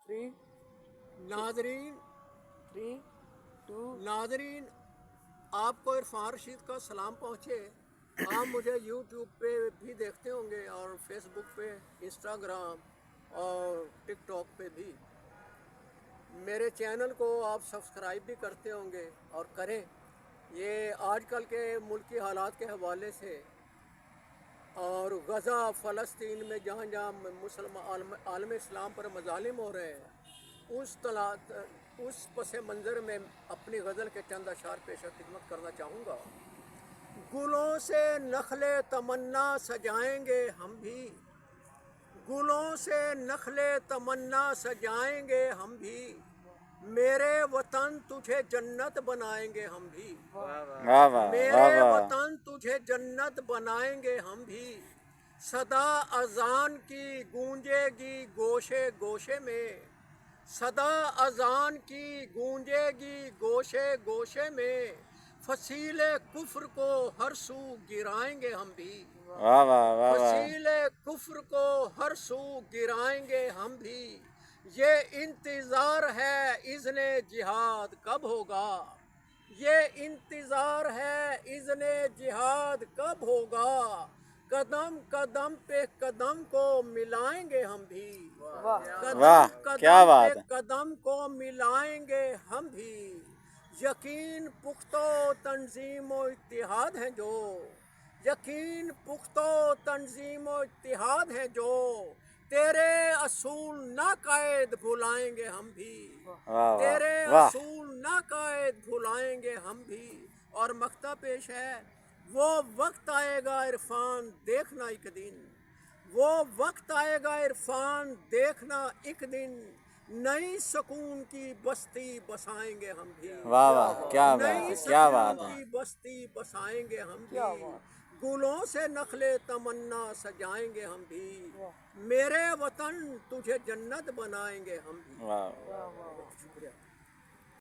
3 नाजरीन 3 2 नाजरीन आपको इरफान रशीद का सलाम पहुँचे। आप मुझे यूट्यूब पे भी देखते होंगे और फेसबुक पे, इंस्टाग्राम और टिकटॉक पे भी। मेरे चैनल को आप सब्सक्राइब भी करते होंगे और करें। ये आजकल के मुल्की हालात के हवाले से और गज़ा फ़लस्तीन में जहाँ जहाँ मुसलमान आलम इस्लाम पर मज़ालिम हो रहे हैं, उस पस मंज़र में अपनी गज़ल के चंद अशार पेश खिदमत करना चाहूँगा। गुलों से नखले तमन्ना सजाएंगे हम भी, गुलों से नखले तमन्ना सजाएंगे हम भी, मेरे वतन तुझे जन्नत बनाएंगे हम भी। वाह वाह मेरे वतन तुझे जन्नत बनाएंगे हम भी। सदा अजान की गूंजेगी गोशे गोशे में, सदा अजान की गूंजेगी गोशे गोशे में, फसीले कुफ्र को हर सू गिराएंगे हम भी। वाह वाह वाह फसीले कुफ्र को हर सू गिराएंगे हम भी। ये इंतज़ार है इज़्ने जिहाद कब होगा, ये इंतज़ार है इज़्ने जिहाद कब होगा, कदम कदम पे कदम को मिलाएंगे हम भी। कदम वाह, क्या कदम बात पे है। कदम को मिलाएंगे हम भी। यकीन पुख्तो तंजीम व इत्तिहाद है जो, यकीन पुख्तो तंजीम व इत्तिहाद है जो, तेरे असूल नाकायद भुलाएंगे हम भी। वाह तेरे वाह असूल नाकायद भुलाएंगे हम भी। और मक्ता पेश है, वो वक्त आएगा इरफान देखना एक दिन, वो वक्त आएगा इरफान देखना एक दिन, नई सुकून की बस्ती बसाएंगे हम भी। वाह वाह, क्या बात नई है, क्या सुकून बात है। की बस्ती बसाएंगे हम भी। गुलों से नखले तमन्ना सजाएंगे हम भी, मेरे वतन तुझे जन्नत बनाएंगे हम भी। वाह शुक्रिया।